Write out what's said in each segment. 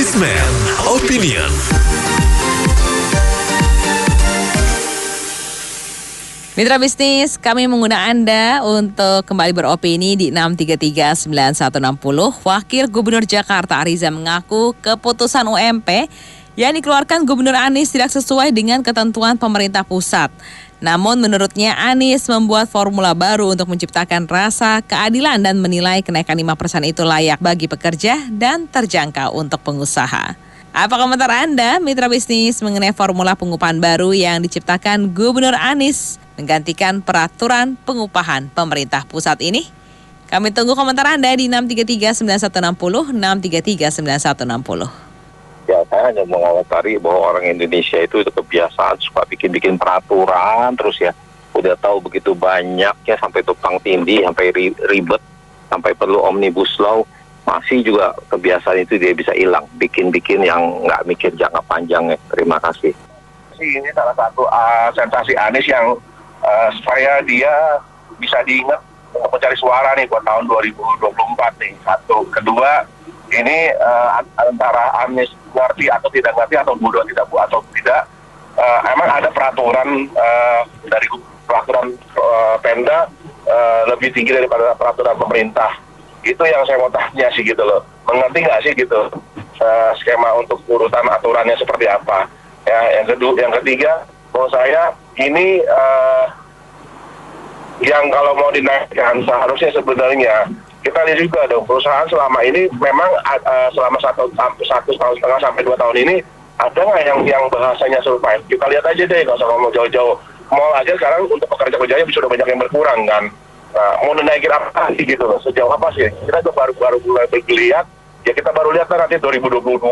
Businessman Opinion. Mitra bisnis, kami mengundang Anda untuk kembali beropini di 6339160. Wakil Gubernur Jakarta Ariza mengaku keputusan UMP yang dikeluarkan Gubernur Anies tidak sesuai dengan ketentuan pemerintah pusat. Namun menurutnya Anies membuat formula baru untuk menciptakan rasa keadilan dan menilai kenaikan 5% itu layak bagi pekerja dan terjangkau untuk pengusaha. Apa komentar Anda, mitra bisnis, mengenai formula pengupahan baru yang diciptakan Gubernur Anies menggantikan peraturan pengupahan pemerintah pusat ini? Kami tunggu komentar Anda di 6339160, 6339160. Ya, saya hanya mengomentari bahwa orang Indonesia itu kebiasaan suka bikin-bikin peraturan terus ya. Udah tahu begitu banyaknya sampai tumpang tindih, sampai ribet, sampai perlu omnibus law. Masih juga kebiasaan itu dia bisa hilang, bikin-bikin yang nggak mikir jangka panjang ya. Terima kasih. Ini salah satu sensasi Anies yang supaya dia bisa diingat untuk mencari suara nih buat tahun 2024 nih. Satu, kedua, ini antara Anies ngerti atau tidak ngerti atau bodoh atau tidak, emang ada peraturan dari peraturan Pemda lebih tinggi daripada peraturan pemerintah. Itu yang saya mau tanya sih gitu loh, mengerti nggak sih gitu skema untuk urutan aturannya seperti apa ya. Yang ketiga, menurut saya ini yang kalau mau dinaikkan seharusnya sebenarnya kita lihat juga dong, perusahaan selama ini memang selama satu tahun setengah sampai 2 tahun ini ada nggak yang bahasanya survive. Kita lihat aja deh, nggak usah ngomong jauh-jauh, mall aja sekarang untuk pekerja-pekerjanya sudah banyak yang berkurang kan. Nah, mau naikin apa sih gitu loh, sejauh apa sih? Kita tuh baru mulai berlihat, ya kita baru lihat nanti 2022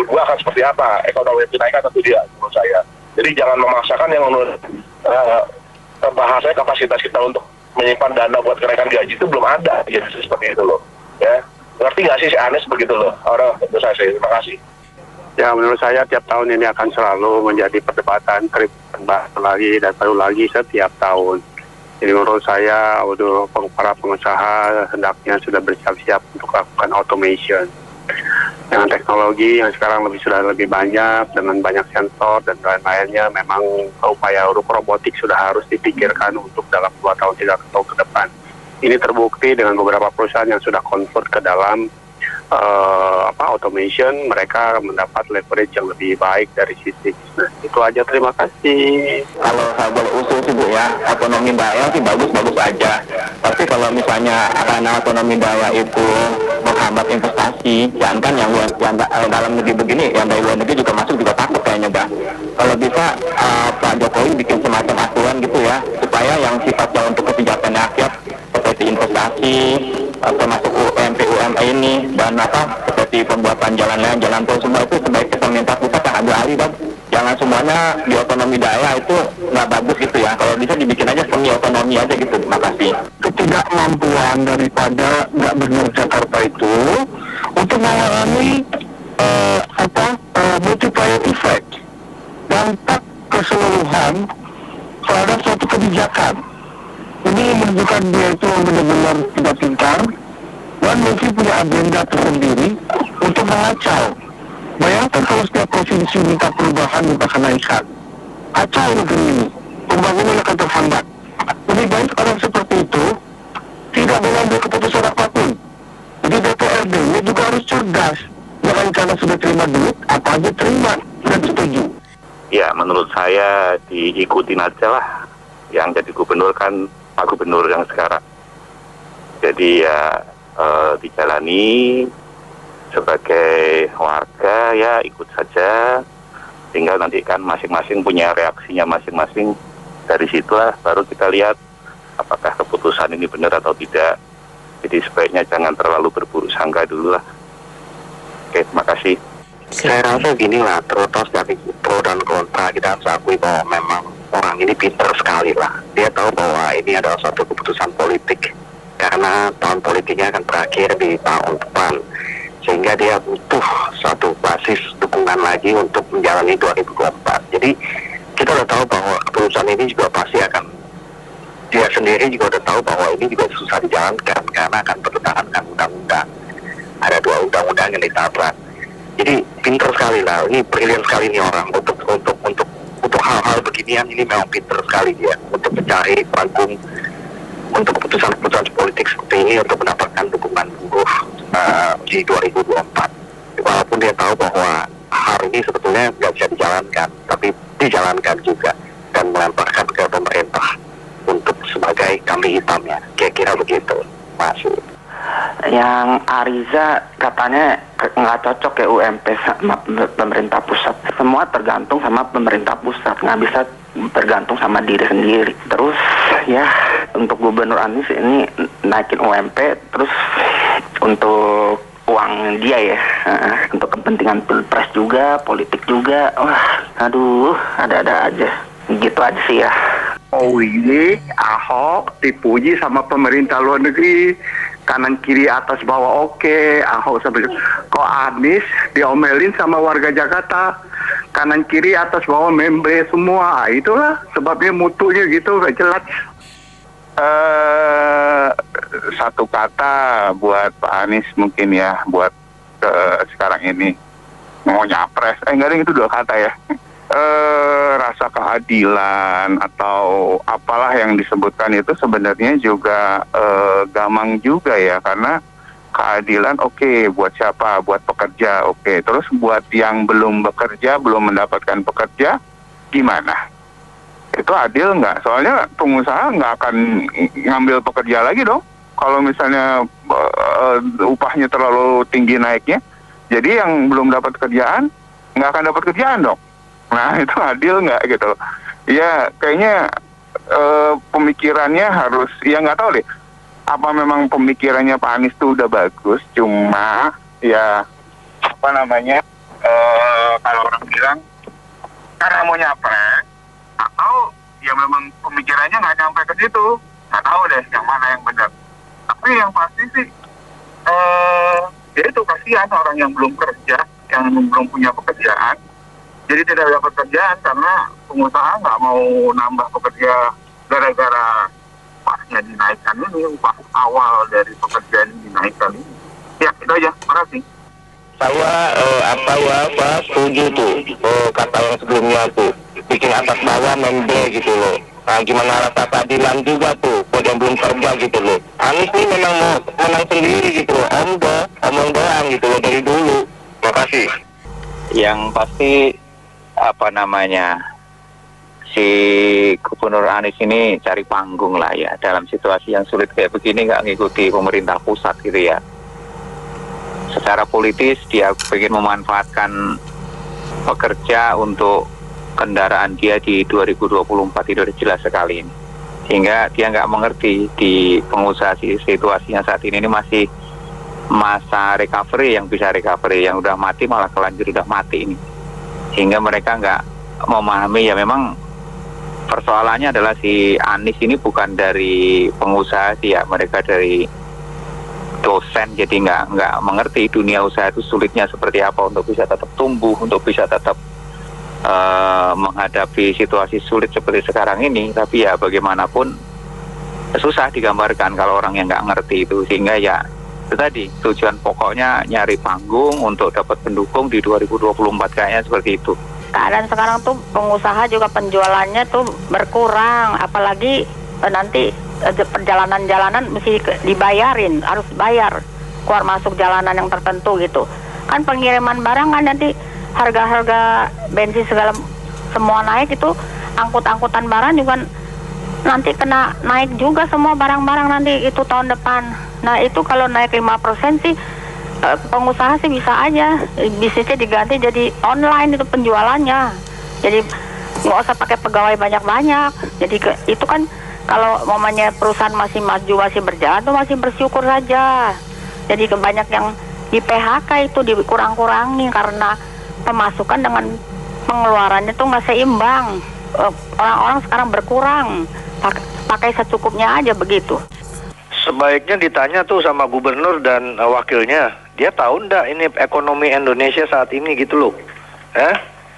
akan seperti apa, ekonomi dinaikkan atau tidak menurut saya. Jadi jangan memaksakan yang menurut bahasanya kapasitas kita untuk menyimpan dana buat kenaikan gaji itu belum ada, ya seperti itu loh. Ya, ngerti nggak sih si Anies begitu loh? Orang itu saya sih, terima kasih. Ya, menurut saya tiap tahun ini akan selalu menjadi perdebatan, terbahas lagi dan baru lagi setiap tahun. Jadi menurut saya, para pengusaha hendaknya sudah bersiap-siap untuk melakukan automation. Dengan teknologi yang sekarang sudah lebih banyak, dengan banyak sensor dan lain-lainnya, memang upaya robotik sudah harus dipikirkan untuk dalam 2 tahun, 3 tahun ke depan. Ini terbukti dengan beberapa perusahaan yang sudah convert ke dalam automation, mereka mendapat leverage yang lebih baik dari sisi bisnis. Itu aja, terima kasih. Kalau saya boleh usul sih Bu ya, otonomi daerah sih bagus-bagus aja. Tapi kalau misalnya karena otonomi daerah itu menghambat investasi, jangan kan yang dalam negeri begini, yang dari luar negeri juga masuk juga takut kayaknya Bah. Kalau bisa Pak Jokowi bikin semacam aturan gitu ya, supaya yang sifatnya untuk kebijakan rakyat seperti investasi, termasuk UMP ini dan seperti pembuatan jalan tol semua itu sebaiknya pemerintah pusat yang ambil alih Bang. Jangan semuanya di otonomi daerah itu nggak bagus gitu ya. Kalau bisa dibikin aja semi otonomi aja gitu. Terima kasih. Ketidakmampuan daripada Gubernur Jakarta itu untuk mengalami multiplier effect, dampak keseluruhan terhadap suatu kebijakan. Ini menunjukkan dia itu benar-benar tidak pintar dan mungkin punya agenda tersendiri untuk mengacau. Bayangkan kalau setiap provinsi minta perubahan, minta kenaikan, acau negeri ini, pembangunan akan terhambat. Lebih baik orang seperti itu tidak mengambil keputusan apapun. Jadi DPRD-nya juga harus cerdas. Jangan karena sudah terima duit, apa aja terima dan setuju. Ya, menurut saya diikutin aja lah. Yang jadi gubernur kan Pak Gubernur yang sekarang. Jadi ya dijalani sebagai warga ya ikut saja. Tinggal nanti kan masing-masing punya reaksinya masing-masing. Dari situlah baru kita lihat apakah keputusan ini benar atau tidak. Jadi sebaiknya jangan terlalu berburuk sangka dulu lah. Oke, terima kasih. Saya rasa gini lah, terlepas dari pro dan kontra, kita harus akui bahwa memang orang ini pintar sekali lah. Dia tahu bahwa ini adalah suatu keputusan politik, karena tahun politiknya akan berakhir di tahun depan. Sehingga dia butuh suatu basis dukungan lagi untuk menjalani 2024. Jadi kita udah tahu bahwa keputusan ini juga pasti akan, dia sendiri juga udah tahu bahwa ini juga susah dijalankan, karena akan bertentangan dengan undang-undang. Ada 2 undang-undang yang ditabrak. Jadi pinter sekali lah, ini brilian sekali nih orang untuk hal-hal beginian. Ini memang pinter sekali dia untuk mencari panggung untuk keputusan-keputusan politik seperti ini untuk mendapatkan dukungan buruh di 2024. Walaupun dia tahu bahwa hal ini sebetulnya nggak bisa dijalankan, tapi dijalankan juga dan melemparkan ke pemerintah untuk sebagai kambing hitamnya. Kira-kira begitu, Mas. Yang Ariza katanya nggak cocok ya UMP sama pemerintah pusat. Semua tergantung sama pemerintah pusat, nggak bisa tergantung sama diri sendiri. Terus ya untuk Gubernur Anies ini naikin UMP, terus untuk uang dia ya, untuk kepentingan pilpres juga, politik juga. Wah, aduh, ada-ada aja. Gitu aja sih ya. Oh ini Ahok dipuji sama pemerintah luar negeri, kanan kiri atas bawah oke. Ahok sampai kok Anies diomelin sama warga Jakarta, kanan kiri atas bawah membre semua. Itulah sebabnya mutunya gitu gak jelas. Satu kata buat Pak Anies mungkin ya, buat sekarang ini mau nyapres, enggak ada, itu 2 kata ya. Rasa keadilan atau apalah yang disebutkan itu sebenarnya juga gamang juga ya, karena keadilan oke, buat siapa? Buat pekerja oke. Terus buat yang belum bekerja, belum mendapatkan pekerja, gimana? Itu adil nggak? Soalnya pengusaha nggak akan ngambil pekerja lagi dong kalau misalnya upahnya terlalu tinggi naiknya. Jadi yang belum dapat kerjaan nggak akan dapat kerjaan dong. Nah itu adil nggak gitu? Ya kayaknya pemikirannya harus, ya nggak tahu deh. Apa memang pemikirannya Pak Anies itu udah bagus? Cuma ya apa namanya? Kalau orang bilang karena mau nyapres, atau ya memang pemikirannya nggak nyampe ke situ, nggak tahu deh yang mana yang benar. Tapi yang pasti sih ya itu kasihan orang yang belum kerja, yang belum punya pekerjaan, jadi tidak dapat pekerjaan karena pengusaha nggak mau nambah pekerja gara-gara upahnya dinaikkan ini, upah awal dari pekerjaan dinaikkan ini. Ya itu aja, makasih. Saya setuju tuh kata yang sebelumnya tuh, bikin atas bawah membre gitu loh. Nah gimana rasa keadilan juga tuh buat yang belum kerja gitu loh. Anies ini memang mau menang sendiri gitu loh, omong doang gitu loh dari dulu. Makasih. Yang pasti apa namanya, si Gubernur Anies ini cari panggung lah ya, dalam situasi yang sulit kayak begini nggak ngikuti pemerintah pusat gitu ya. Secara politis dia ingin memanfaatkan pekerja untuk kendaraan dia di 2024, itu udah jelas sekali ini. Sehingga dia nggak mengerti di pengusaha situasinya saat ini masih masa recovery, yang bisa recovery, yang udah mati malah kelanjur udah mati ini. Sehingga mereka nggak memahami ya memang persoalannya adalah si Anies ini bukan dari pengusaha sih ya, mereka dari dosen, jadi nggak mengerti dunia usaha itu sulitnya seperti apa untuk bisa tetap tumbuh, untuk bisa tetap menghadapi situasi sulit seperti sekarang ini. Tapi ya bagaimanapun susah digambarkan kalau orang yang nggak ngerti itu. Sehingga ya itu tadi, tujuan pokoknya nyari panggung untuk dapat pendukung di 2024, kayaknya seperti itu. Keadaan sekarang tuh pengusaha juga penjualannya tuh berkurang, apalagi nanti perjalanan-jalanan mesti dibayarin, harus bayar keluar masuk jalanan yang tertentu gitu. Kan pengiriman barang kan nanti harga-harga bensin segala semua naik, itu angkut-angkutan barang juga nanti kena naik juga semua barang-barang nanti itu tahun depan. Nah itu kalau naik 5% sih pengusaha sih bisa aja bisnisnya diganti jadi online itu penjualannya. Jadi nggak usah pakai pegawai banyak-banyak. Jadi itu kan kalau momennya perusahaan masih maju, masih berjalan tuh masih bersyukur saja. Jadi banyak yang di PHK itu dikurang-kurangi karena pemasukan dengan pengeluarannya tuh nggak seimbang. Orang-orang sekarang berkurang, pakai secukupnya aja begitu. Sebaiknya ditanya tuh sama gubernur dan wakilnya, dia tahu ndak ini ekonomi Indonesia saat ini gitu loh.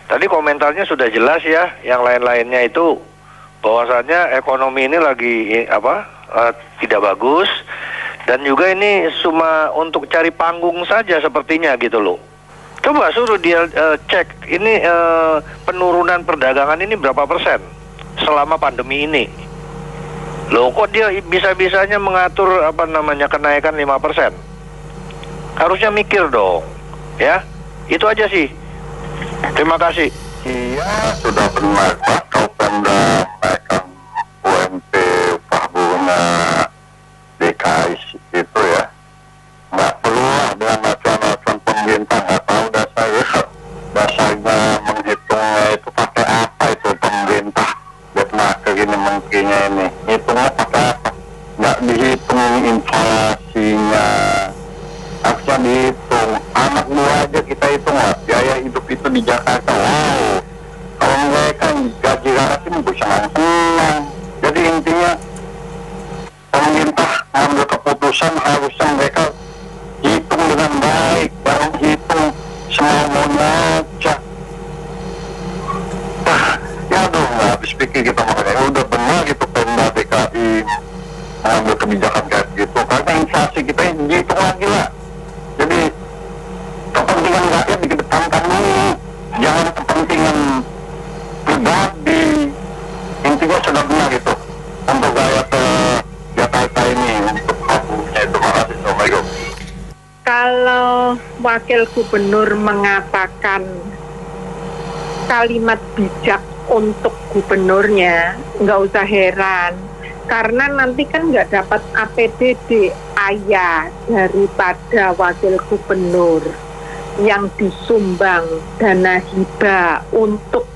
Tadi komentarnya sudah jelas ya, yang lain-lainnya itu bahwasannya ekonomi ini lagi tidak bagus, dan juga ini cuma untuk cari panggung saja sepertinya gitu loh. Coba suruh dia cek ini penurunan perdagangan ini berapa persen selama pandemi ini. Loh, kok dia bisa-bisanya mengatur kenaikan 5%? Harusnya mikir dong. Ya, itu aja sih. Terima kasih. Iya, sudah benar Pak. Kalau Pemda menaikkan UMP upah bunga DKI itu ya, nggak perlu lah dengan acuan-acuan pemerintah. Nggak tahu dasarnya menghitungnya itu pakai apa itu pemerintah buat nakal gini mengkinya ini. Hitungnya pakai apa? Nggak dihitung inflasinya. Harusnya dihitung. Anak buah aja kita hitung lah. Biaya hidup itu di Jakarta. Wow. Kalau mereka gaji rakyat ini bisa senang. Jadi intinya pemerintah mengambil keputusan harusnya mereka hitung dengan baik, jangan hitung semau-maunya aja. Ya aduh, nggak habis pikir kita makanya udah benar gitu Pemda DKI mengambil kebijakan kayak gitu. Karena inflasi kita dihitung lagi lah. Jadi kepentingan rakyat dikedepankan dulu, jangan kepentingan pribadi. Intinya sudah benar gitu untuk gaya ke Jakarta ini untuk pabunya itu. Makasih. Assalamualaikum. Kalau wakil gubernur mengatakan kalimat bijak untuk gubernurnya, nggak usah heran. Karena nanti kan nggak dapat APBD ayah daripada wakil gubernur yang disumbang dana hibah untuk,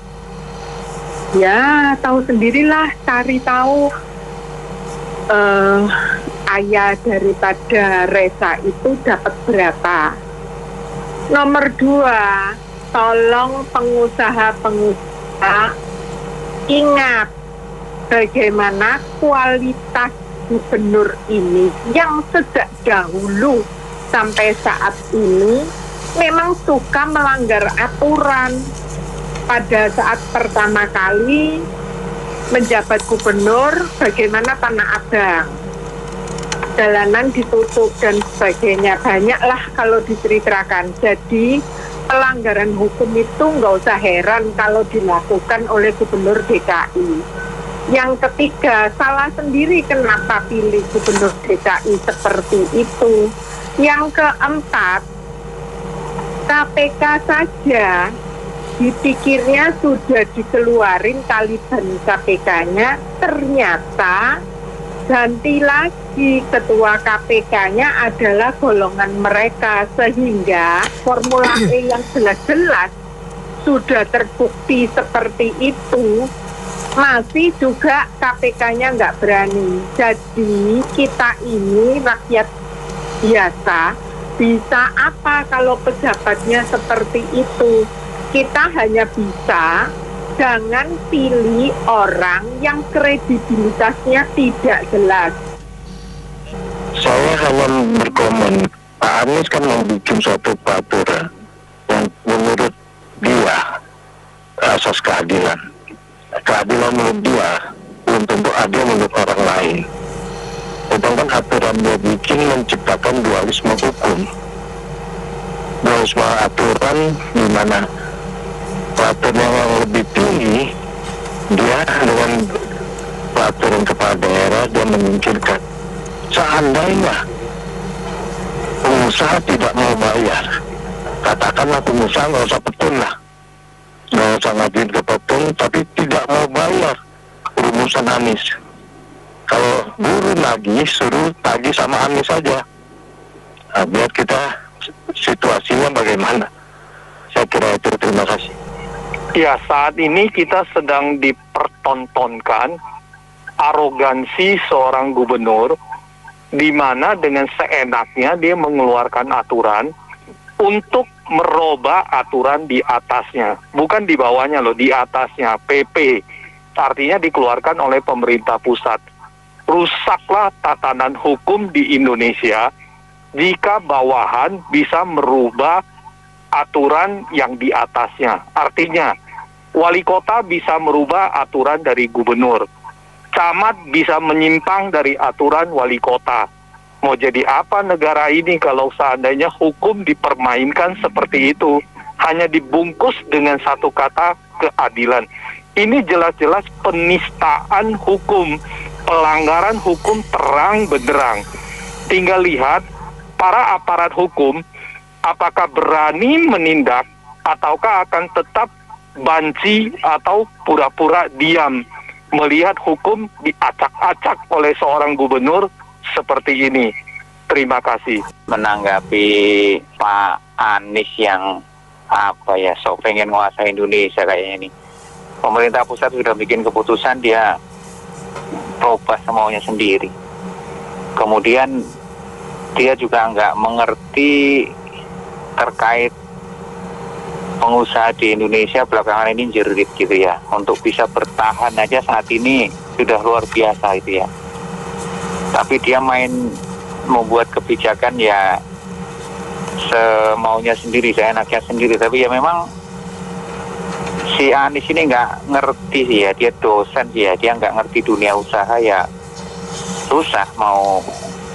ya tahu sendirilah, cari tahu ayah daripada Reza itu dapat berapa. Nomor 2, tolong pengusaha-pengusaha ingat bagaimana kualitas gubernur ini yang sejak dahulu sampai saat ini memang suka melanggar aturan. Pada saat pertama kali menjabat gubernur, bagaimana Tanah Abang, jalanan ditutup dan sebagainya, banyaklah kalau diceritakan. Jadi pelanggaran hukum itu nggak usah heran kalau dilakukan oleh gubernur DKI. Yang ketiga, salah sendiri kenapa pilih gubernur DKI seperti itu. Yang keempat, KPK saja dipikirnya sudah dikeluarin Taliban KPK-nya, ternyata ganti lagi ketua KPK-nya adalah golongan mereka, sehingga Formula E yang jelas-jelas sudah terbukti seperti itu, masih juga KPK-nya nggak berani. Jadi kita ini rakyat biasa bisa apa kalau pejabatnya seperti itu? Kita hanya bisa jangan pilih orang yang kredibilitasnya tidak jelas. Saya hanya berkomen, Pak Anies kan membuat suatu peraturan yang menurut dia asas keadilan. Keadilan menurut dia belum tentu adil menurut orang lain. Sedangkan aturan dia bikin menciptakan dualisme hukum. Dualisme aturan di mana peraturan yang lebih tinggi, dia dengan peraturan kepala daerah dia memungkinkan. Seandainya pengusaha tidak mau bayar, katakanlah pengusaha nggak usah petun lah, nggak usah ngajuin ke petun, tapi tidak mau bayar, rumusan Anies. Kalau buruh lagi suruh tagih sama Anies saja. Nah, biar kita situasinya bagaimana. Saya kira itu. Terima kasih. Ya, saat ini kita sedang dipertontonkan arogansi seorang gubernur, di mana dengan seenaknya dia mengeluarkan aturan untuk merubah aturan di atasnya. Bukan di bawahnya loh, di atasnya, PP. Artinya dikeluarkan oleh pemerintah pusat. Rusaklah tatanan hukum di Indonesia jika bawahan bisa merubah aturan yang di atasnya. Artinya, wali kota bisa merubah aturan dari gubernur. Camat bisa menyimpang dari aturan wali kota. Mau jadi apa negara ini kalau seandainya hukum dipermainkan seperti itu? hanya dibungkus dengan satu kata keadilan. Ini jelas-jelas penistaan hukum, pelanggaran hukum terang benderang. Tinggal lihat para aparat hukum apakah berani menindak ataukah akan tetap banci atau pura-pura diam melihat hukum diacak-acak oleh seorang gubernur seperti ini. Terima kasih. Menanggapi Pak Anies yang so pengen nguasai Indonesia kayaknya nih. Pemerintah pusat sudah bikin keputusan, dia robah semaunya sendiri. Kemudian dia juga nggak mengerti terkait pengusaha di Indonesia belakangan ini jerit gitu ya. Untuk bisa bertahan aja saat ini sudah luar biasa itu ya. Tapi dia membuat kebijakan ya semaunya sendiri, seenaknya sendiri. Tapi ya memang si Anies ini nggak ngerti sih ya, dia dosen sih ya, dia nggak ngerti dunia usaha ya, susah mau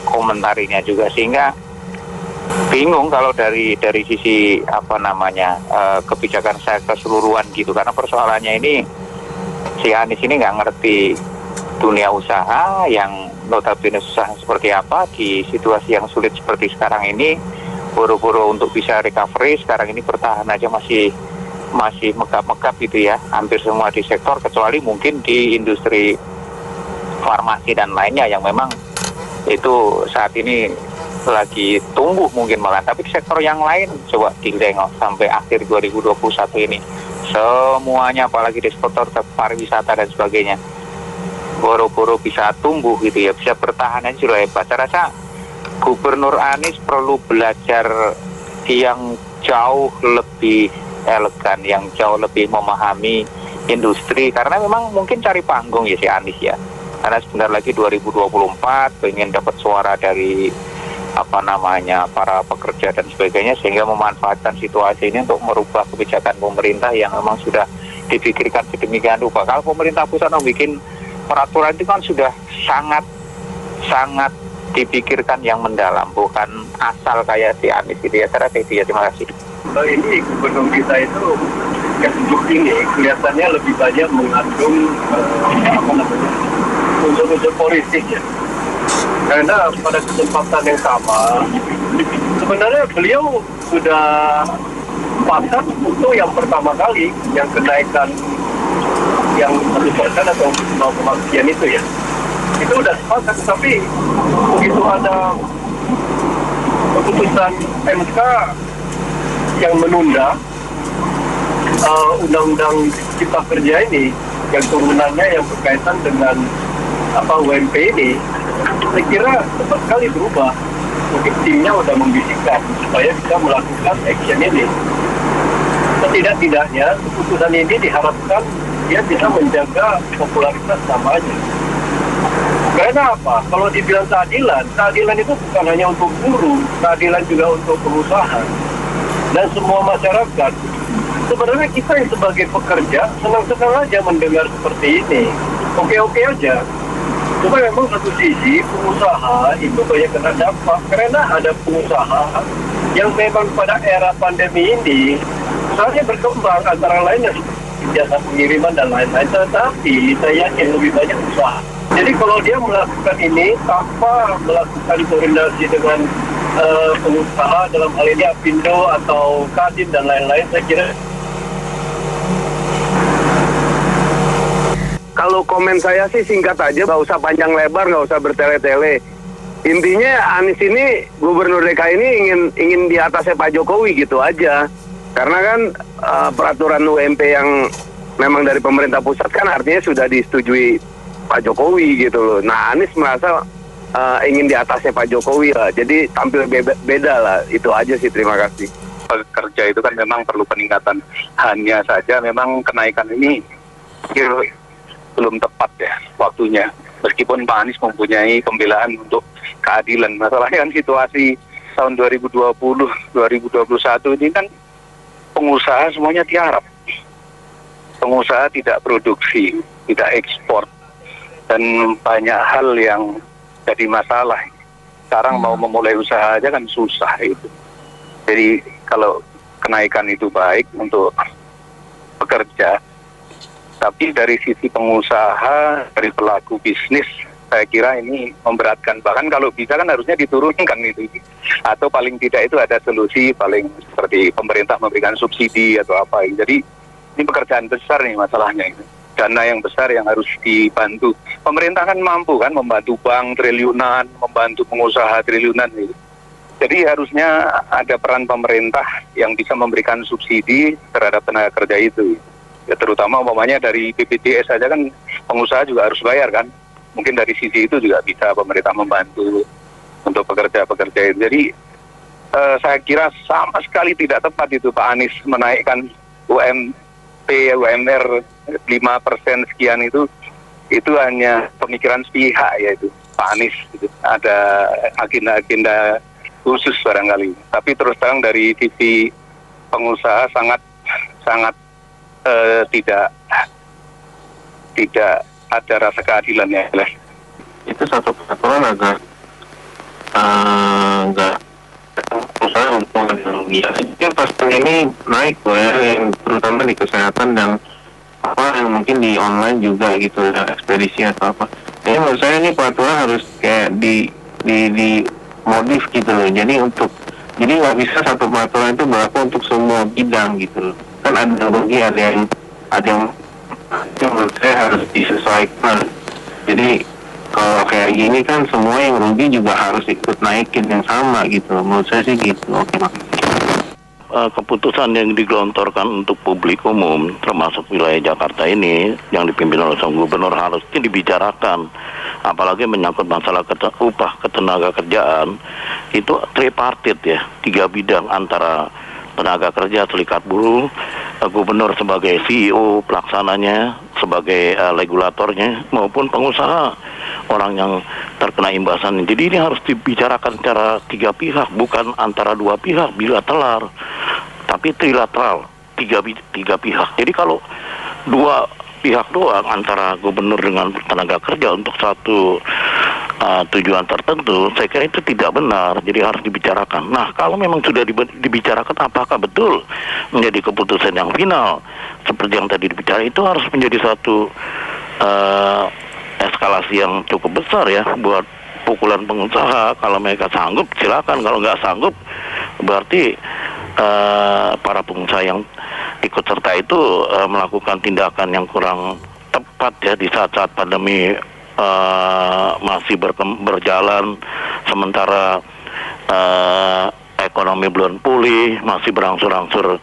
komentarinya juga, sehingga bingung kalau dari sisi kebijakan saya keseluruhan gitu, karena persoalannya ini si Anies ini nggak ngerti dunia usaha yang notabene susah seperti apa di situasi yang sulit seperti sekarang ini. Buru-buru untuk bisa recovery, sekarang ini bertahan aja masih megap-megap gitu ya, hampir semua di sektor, kecuali mungkin di industri farmasi dan lainnya yang memang itu saat ini lagi tumbuh mungkin malah. Tapi di sektor yang lain coba ditengok sampai akhir 2021 ini semuanya, apalagi di sektor pariwisata dan sebagainya, boro-boro bisa tumbuh gitu ya, bisa bertahan aja sudah hebat. Saya rasa Gubernur Anies perlu belajar yang jauh lebih elegan, yang jauh lebih memahami industri, karena memang mungkin cari panggung ya si Anies ya, karena sebentar lagi 2024 pengen dapat suara dari para pekerja dan sebagainya, sehingga memanfaatkan situasi ini untuk merubah kebijakan pemerintah yang memang sudah dipikirkan sedemikian rupa. Kalau pemerintah pusat membuat peraturan itu kan sudah sangat dipikirkan yang mendalam, bukan asal kayak si Anies gitu ya. Saya rasa itu ya. Terima kasih. Ini gubernur kita itu ketujuh ini kelihatannya lebih banyak mengandung unsur-unsur politik ya. Karena pada kesempatan yang sama sebenarnya beliau sudah sepakat untuk yang pertama kali yang kenaikan yang 1% atau 0,sekian itu ya. Itu udah sepakat, tapi begitu ada keputusan MK yang menunda undang-undang Cipta Kerja ini, yang turunannya yang berkaitan dengan UMP ini, saya kira cepat sekali berubah. Mungkin timnya udah membisikkan supaya bisa melakukan action ini. Setidak-tidaknya keputusan ini diharapkan dia bisa menjaga popularitas namanya. Karena apa? Kalau dibilang keadilan itu bukan hanya untuk buruh, keadilan juga untuk pengusaha dan semua masyarakat. Sebenarnya kita yang sebagai pekerja senang-senang aja mendengar seperti ini, oke-oke aja. Cuma memang satu sisi pengusaha itu banyak kena dampak, karena ada pengusaha yang memang pada era pandemi ini usahanya berkembang, antara lainnya jasa pengiriman dan lain-lain, tetapi saya yakin lebih banyak usaha. Jadi kalau dia melakukan ini tanpa melakukan koordinasi dengan pengusaha, dalam hal ini Apindo atau Kadin dan lain-lain, saya kira. Kalau komen saya sih singkat aja, nggak usah panjang lebar, nggak usah bertele-tele. Intinya Anies ini, Gubernur DKI ini ingin di atasnya Pak Jokowi gitu aja. Karena kan peraturan UMP yang memang dari pemerintah pusat kan artinya sudah disetujui Pak Jokowi gitu loh. Nah Anies merasa ingin di atasnya Pak Jokowi lah. Jadi tampil beda lah. Itu aja sih, terima kasih. Pekerja itu kan memang perlu peningkatan. Hanya saja memang kenaikan ini belum tepat ya waktunya. Meskipun Pak Anies mempunyai pembelaan untuk keadilan. Masalahnya kan situasi tahun 2020, 2021 ini kan pengusaha semuanya tiarap. Pengusaha tidak produksi, tidak ekspor. Dan banyak hal yang jadi masalah. Sekarang mau memulai usaha aja kan susah itu. Jadi kalau kenaikan itu baik untuk pekerja, tapi dari sisi pengusaha, dari pelaku bisnis, saya kira ini memberatkan. Bahkan kalau bisa kan harusnya diturunkan itu, atau paling tidak itu ada solusi, paling seperti pemerintah memberikan subsidi atau apa. Jadi ini pekerjaan besar nih masalahnya itu. Dana yang besar yang harus dibantu. Pemerintah kan mampu kan membantu bank triliunan, membantu pengusaha triliunan gitu. Jadi harusnya ada peran pemerintah yang bisa memberikan subsidi terhadap tenaga kerja itu. Ya terutama umpamanya dari BPJS saja kan pengusaha juga harus bayar kan. Mungkin dari sisi itu juga bisa pemerintah membantu untuk pekerja-pekerja itu. Jadi saya kira sama sekali tidak tepat itu Pak Anies menaikkan UMR 5% sekian itu hanya pemikiran sepihak yaitu Pak Anies gitu. Ada agenda-agenda khusus barangkali. Tapi terus terang dari sisi pengusaha sangat tidak ada rasa keadilan ya. Itu satu peraturan agak enggak usaha untuk rugi. Mungkin pasti ini naik loh ya, yang terutama di kesehatan dan apa yang mungkin di online juga gitu ya, ekspedisi atau apa. Jadi menurut saya ini peraturan harus kayak di modif gitu loh. Jadi nggak bisa satu peraturan itu berlaku untuk semua bidang gitu loh. Kan ada yang rugi, ada yang menurut saya harus disesuaikan. Jadi kalau kayak gini kan semua yang rugi juga harus ikut naikin yang sama gitu. Menurut saya sih gitu. Oke, makasih. Keputusan yang digelontorkan untuk publik umum termasuk wilayah Jakarta ini yang dipimpin oleh sang gubernur harusnya dibicarakan, apalagi menyangkut masalah upah ketenaga kerjaan itu tripartit ya, 3 bidang antara tenaga kerja, serikat buruh, gubernur sebagai CEO pelaksananya, sebagai regulatornya, maupun pengusaha, orang yang terkena imbasan. Jadi ini harus dibicarakan secara 3 pihak, bukan antara 2 pihak bilateral, tapi trilateral, 3 pihak. Jadi kalau 2 pihak doang antara gubernur dengan tenaga kerja untuk satu tujuan tertentu, saya kira itu tidak benar. Jadi harus dibicarakan. Nah, kalau memang sudah dibicarakan, apakah betul menjadi keputusan yang final seperti yang tadi dibicarakan, itu harus menjadi satu eskalasi yang cukup besar ya buat pukulan pengusaha. Kalau mereka sanggup silakan, kalau nggak sanggup berarti para pengusaha yang ikut serta itu melakukan tindakan yang kurang tepat ya di saat-saat pandemi masih berjalan, sementara ekonomi belum pulih, masih berangsur-angsur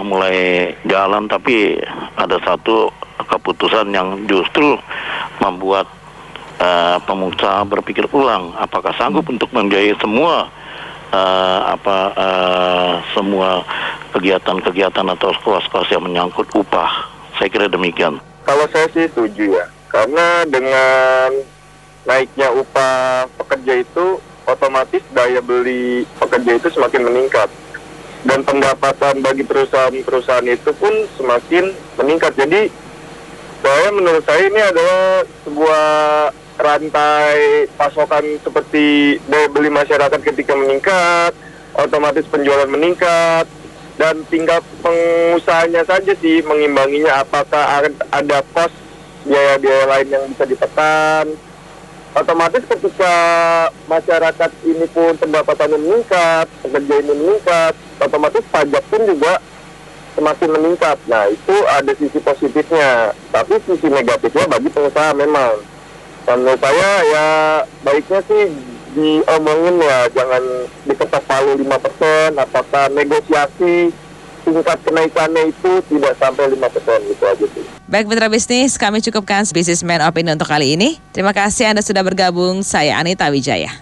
mulai jalan, tapi ada satu keputusan yang justru membuat pengusaha berpikir ulang apakah sanggup untuk membiayai semua semua kegiatan-kegiatan atau kos-kos yang menyangkut upah. Saya kira demikian. Kalau saya sih setuju ya, karena dengan naiknya upah pekerja itu otomatis daya beli pekerja itu semakin meningkat dan pendapatan bagi perusahaan-perusahaan itu pun semakin meningkat. Jadi menurut saya ini adalah sebuah rantai pasokan seperti daya beli masyarakat ketika meningkat, otomatis penjualan meningkat, dan tinggal pengusahanya saja sih mengimbanginya, apakah ada kos biaya-biaya lain yang bisa ditekan. Otomatis ketika masyarakat ini pun pendapatannya meningkat, pekerja ini meningkat, otomatis pajak pun juga semakin meningkat. Nah, itu ada sisi positifnya, tapi sisi negatifnya bagi pengusaha memang. Dan menurut saya ya baiknya sih diomongin ya, jangan diketok palu 5%, apakah negosiasi tingkat kenaikannya itu tidak sampai 5%, gitu aja sih. Baik Mitra Bisnis, kami cukupkan Businessman Opinion untuk kali ini. Terima kasih Anda sudah bergabung, saya Anita Wijaya.